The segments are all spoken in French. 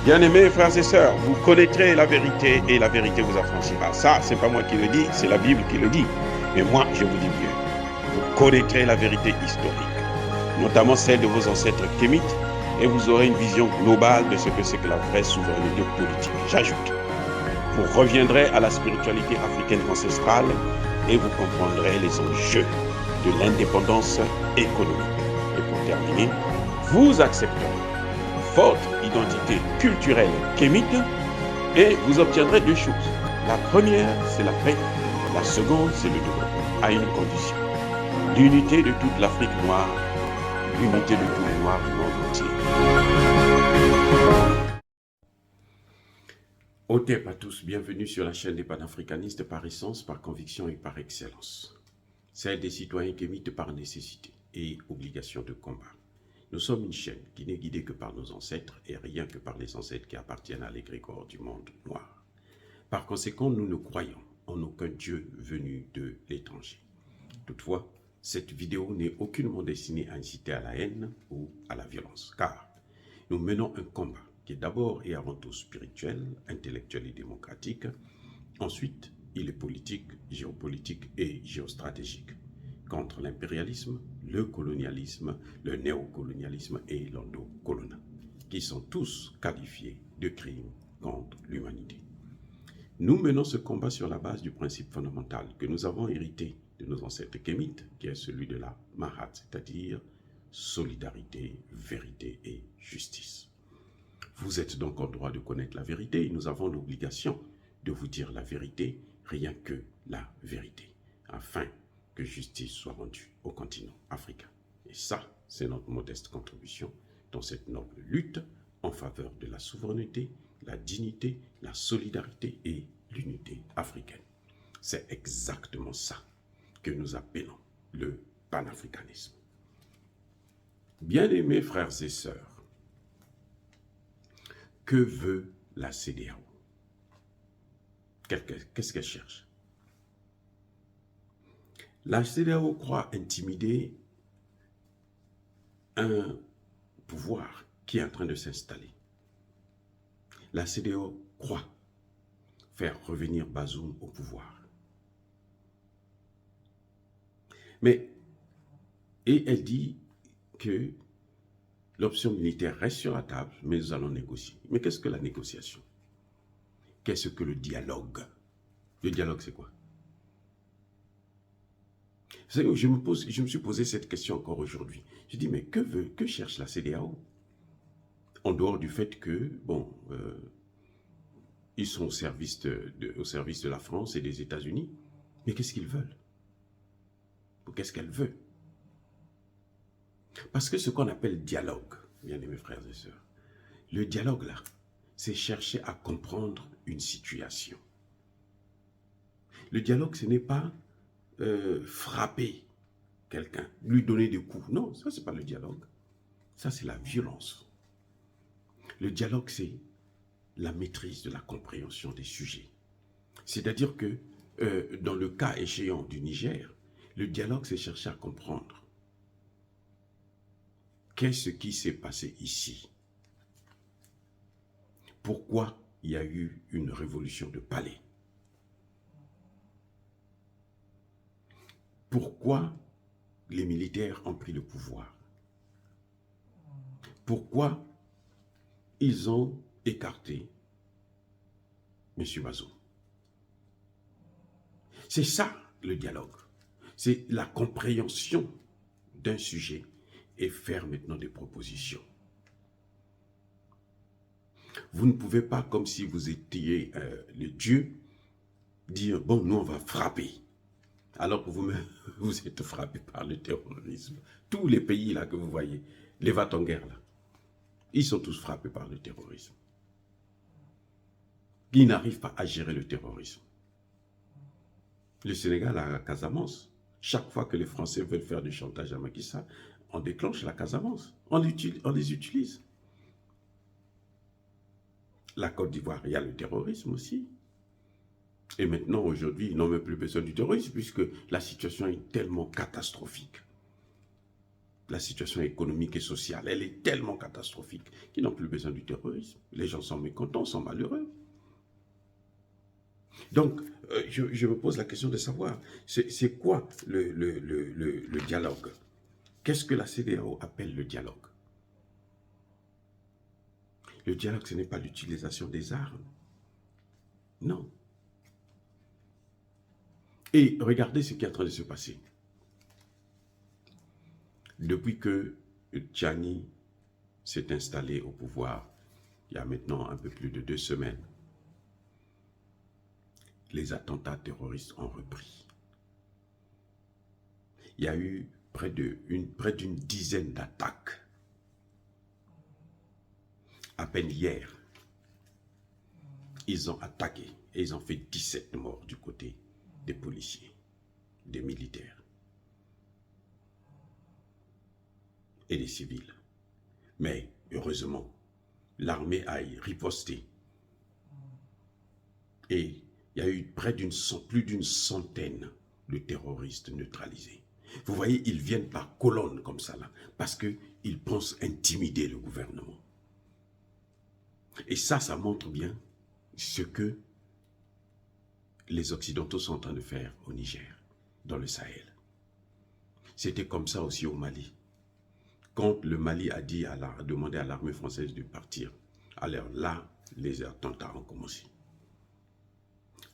Bien-aimés frères et sœurs, vous connaîtrez la vérité et la vérité vous affranchira. Ça, c'est pas moi qui le dis, c'est la Bible qui le dit. Mais moi, je vous dis mieux. Vous connaîtrez la vérité historique, notamment celle de vos ancêtres kémites, et vous aurez une vision globale de ce que c'est que la vraie souveraineté politique. J'ajoute, vous reviendrez à la spiritualité africaine ancestrale et vous comprendrez les enjeux de l'indépendance économique. Et pour terminer, vous accepterez votre identité culturelle kémite et vous obtiendrez deux choses. La première, c'est la paix. La seconde, c'est le développement, à une condition. L'unité de toute l'Afrique noire, l'unité de tous les Noirs du monde entier. Otep à tous, bienvenue sur la chaîne des panafricanistes par essence, par conviction et par excellence. Celle des citoyens kémites par nécessité et obligation de combat. Nous sommes une chaîne qui n'est guidée que par nos ancêtres et rien que par les ancêtres qui appartiennent à l'égrégore du monde noir. Par conséquent, nous ne croyons en aucun Dieu venu de l'étranger. Toutefois, cette vidéo n'est aucunement destinée à inciter à la haine ou à la violence, car nous menons un combat qui est d'abord et avant tout spirituel, intellectuel et démocratique. Ensuite, il est politique, géopolitique et géostratégique, contre l'impérialisme, le colonialisme, le néocolonialisme et l'endocoloniat, qui sont tous qualifiés de crimes contre l'humanité. Nous menons ce combat sur la base du principe fondamental que nous avons hérité de nos ancêtres kémites, qui est celui de la Mahat, c'est-à-dire solidarité, vérité et justice. Vous êtes donc en droit de connaître la vérité et nous avons l'obligation de vous dire la vérité, rien que la vérité, afin que justice soit rendue au continent africain. Et ça, c'est notre modeste contribution dans cette noble lutte en faveur de la souveraineté, la dignité, la solidarité et l'unité africaine. C'est exactement ça que nous appelons le panafricanisme. Bien-aimés frères et sœurs, que veut la CEDEAO? Qu'est-ce qu'elle cherche? La CEDEAO croit intimider un pouvoir qui est en train de s'installer. La CEDEAO croit faire revenir Bazoum au pouvoir. Et elle dit que l'option militaire reste sur la table, mais nous allons négocier. Mais qu'est-ce que la négociation? Qu'est-ce que le dialogue? Le dialogue, c'est quoi? Je me suis posé cette question encore aujourd'hui. Je dis, mais que cherche la CEDEAO? En dehors du fait que, ils sont au service de la France et des États-Unis. Mais qu'est-ce qu'ils veulent? Ou qu'est-ce qu'elle veut? Parce que ce qu'on appelle dialogue, bien aimés frères et sœurs, le dialogue là, c'est chercher à comprendre une situation. Le dialogue, ce n'est pas frapper quelqu'un, lui donner des coups. Non, ça, c'est pas le dialogue. Ça, c'est la violence. Le dialogue, c'est la maîtrise de la compréhension des sujets. C'est-à-dire que, dans le cas échéant du Niger, le dialogue, c'est chercher à comprendre qu'est-ce qui s'est passé ici. Pourquoi il y a eu une révolution de palais? Pourquoi les militaires ont pris le pouvoir? Pourquoi ils ont écarté M. Bazoum? C'est ça le dialogue. C'est la compréhension d'un sujet et faire maintenant des propositions. Vous ne pouvez pas, comme si vous étiez le Dieu, dire, bon, nous on va frapper. Alors que vous êtes frappé par le terrorisme. Tous les pays là que vous voyez, les va-t-en-guerre là, ils sont tous frappés par le terrorisme. Ils n'arrivent pas à gérer le terrorisme. Le Sénégal a la Casamance. Chaque fois que les Français veulent faire du chantage à Macky Sall, on déclenche la Casamance. On les utilise. La Côte d'Ivoire, il y a le terrorisme aussi. Et maintenant, aujourd'hui, ils n'ont même plus besoin du terrorisme puisque la situation est tellement catastrophique. la situation économique et sociale, elle est tellement catastrophique qu'ils n'ont plus besoin du terrorisme. Les gens sont mécontents, sont malheureux. Donc, je me pose la question de savoir, c'est quoi le dialogue? Qu'est-ce que la CEDEAO appelle le dialogue? Le dialogue, ce n'est pas l'utilisation des armes. Non. Et regardez ce qui est en train de se passer. Depuis que Tchani s'est installé au pouvoir, il y a maintenant un peu plus de 2 semaines, les attentats terroristes ont repris. Il y a eu près d'une dizaine d'attaques. À peine hier, ils ont attaqué et ils ont fait 17 morts du côté des policiers, des militaires et des civils. Mais heureusement, l'armée a riposté. Et il y a eu plus d'une centaine de terroristes neutralisés. Vous voyez, ils viennent par colonnes comme ça, là, parce qu'ils pensent intimider le gouvernement. Et ça montre bien ce que les Occidentaux sont en train de faire au Niger, dans le Sahel. C'était comme ça aussi au Mali. Quand le Mali a demandé à l'armée française de partir, alors là, les attentats ont commencé.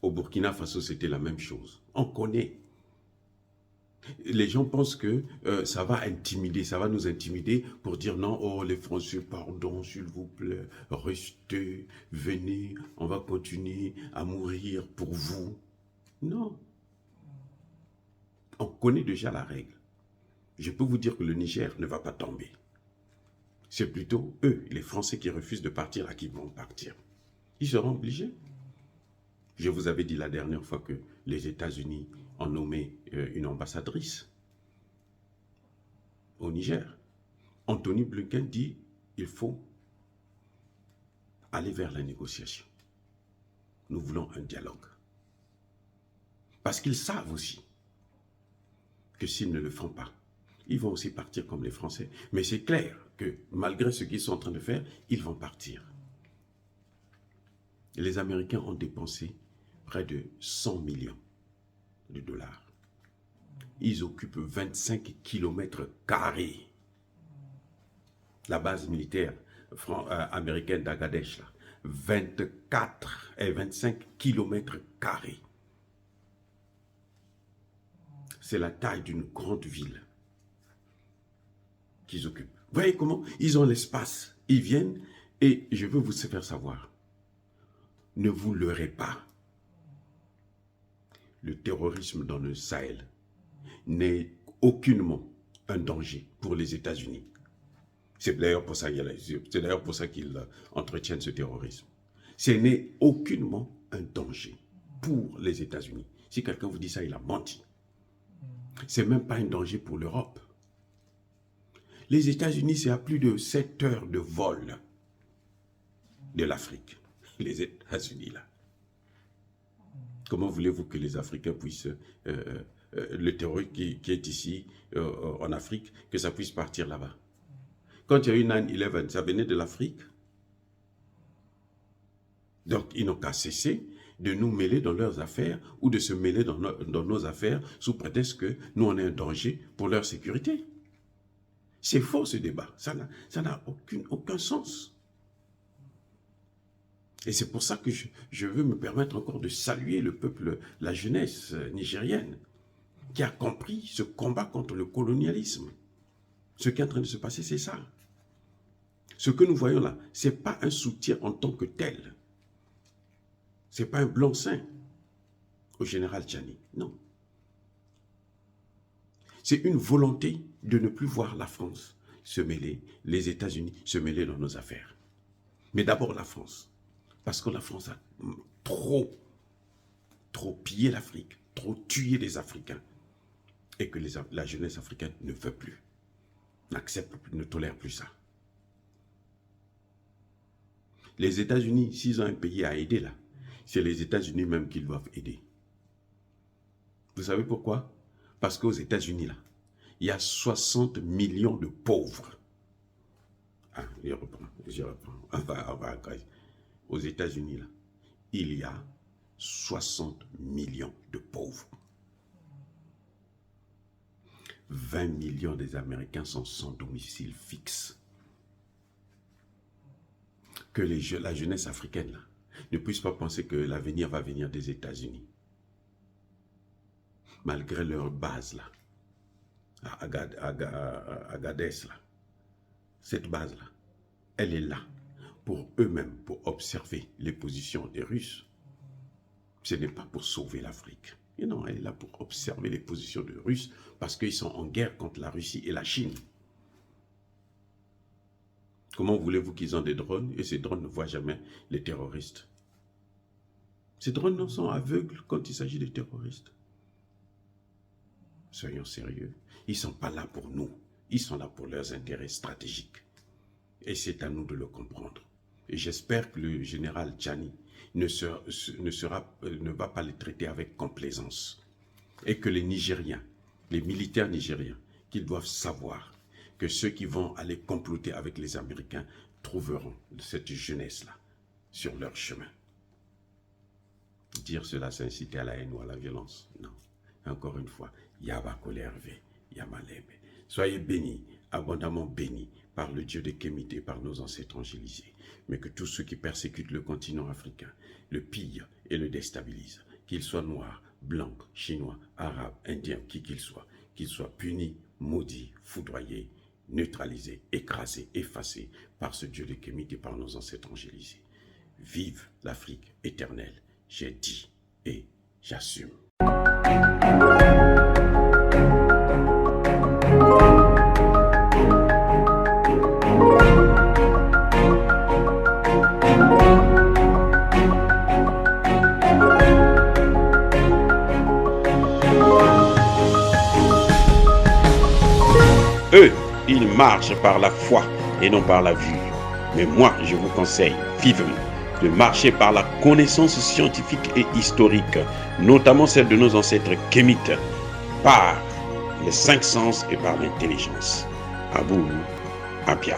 Au Burkina Faso, c'était la même chose. On connaît. Les gens pensent que ça va intimider, ça va nous intimider pour dire non, oh les Français, pardon, s'il vous plaît, restez, venez, on va continuer à mourir pour vous. Non. On connaît déjà la règle. Je peux vous dire que le Niger ne va pas tomber. C'est plutôt eux, les Français qui refusent de partir, à qui vont partir. Ils seront obligés. Je vous avais dit la dernière fois que les États-Unis ont nommé une ambassadrice au Niger. Anthony Blinken dit il faut aller vers la négociation. Nous voulons un dialogue. Parce qu'ils savent aussi que s'ils ne le font pas, ils vont aussi partir comme les Français. Mais c'est clair que malgré ce qu'ils sont en train de faire, ils vont partir. Les Américains ont dépensé près de 100 millions de dollars. Ils occupent 25 km². La base militaire américaine d'Agadèche, là, 24 et 25 km². C'est la taille d'une grande ville qu'ils occupent. Vous voyez comment ils ont l'espace. Ils viennent et je veux vous faire savoir. Ne vous leurrez pas. Le terrorisme dans le Sahel n'est aucunement un danger pour les États-Unis. C'est d'ailleurs pour ça qu'ils entretiennent ce terrorisme. Ce n'est aucunement un danger pour les États-Unis. Si quelqu'un vous dit ça, il a menti. Ce n'est même pas un danger pour l'Europe. Les États-Unis, c'est à plus de 7 heures de vol de l'Afrique. Les États-Unis, là. Comment voulez-vous que les Africains puissent, le terrorisme qui est ici en Afrique, que ça puisse partir là-bas? Quand il y a eu 9/11, ça venait de l'Afrique. Donc, ils n'ont qu'à cesser de nous mêler dans leurs affaires ou de se mêler dans nos affaires sous prétexte que nous, on est un danger pour leur sécurité. C'est faux ce débat. Ça n'a aucun sens. Et c'est pour ça que je veux me permettre encore de saluer le peuple, la jeunesse nigérienne, qui a compris ce combat contre le colonialisme. Ce qui est en train de se passer, c'est ça. Ce que nous voyons là, ce n'est pas un soutien en tant que tel. Ce n'est pas un blanc-seing au général Tchani, non. C'est une volonté de ne plus voir la France se mêler, les États-Unis se mêler dans nos affaires. Mais d'abord la France. Parce que la France a trop pillé l'Afrique, trop tué les Africains. Et que la jeunesse africaine ne veut plus, n'accepte plus, ne tolère plus ça. Les États-Unis, s'ils ont un pays à aider là, c'est les États-Unis même qui doivent aider. Vous savez pourquoi? Parce qu'aux États-Unis là, il y a 60 millions de pauvres. Ah, je reprends. Aux États-Unis, là, il y a 60 millions de pauvres. 20 millions des Américains sont sans domicile fixe. Que la jeunesse africaine là, ne puisse pas penser que l'avenir va venir des États-Unis. Malgré leur base là, à Agadez là, cette base là, elle est là pour eux-mêmes, pour observer les positions des Russes. Ce n'est pas pour sauver l'Afrique. Et non, elle est là pour observer les positions des Russes parce qu'ils sont en guerre contre la Russie et la Chine. Comment voulez-vous qu'ils ont des drones et ces drones ne voient jamais les terroristes? Ces drones sont aveugles quand il s'agit des terroristes. Soyons sérieux. Ils ne sont pas là pour nous. Ils sont là pour leurs intérêts stratégiques. Et c'est à nous de le comprendre. Et j'espère que le général Tchani ne va pas les traiter avec complaisance. Et que les Nigériens, les militaires nigériens, qu'ils doivent savoir que ceux qui vont aller comploter avec les Américains trouveront cette jeunesse-là sur leur chemin. Dire cela, c'est inciter à la haine ou à la violence. Non. Encore une fois, Yaba Kolerve, Yamalebe. Soyez bénis, abondamment bénis par le Dieu de Kémité, par nos ancêtres angélisés. Mais que tous ceux qui persécutent le continent africain, le pillent et le déstabilisent, qu'ils soient noirs, blancs, chinois, arabes, indiens, qui qu'ils soient punis, maudits, foudroyés, neutralisés, écrasés, effacés par ce Dieu de Kémité, par nos ancêtres angélisés. Vive l'Afrique éternelle, j'ai dit et j'assume. Eux, ils marchent par la foi et non par la vue. Mais moi, je vous conseille vivement de marcher par la connaissance scientifique et historique, notamment celle de nos ancêtres kémites, par les 5 sens et par l'intelligence. Abou Apia.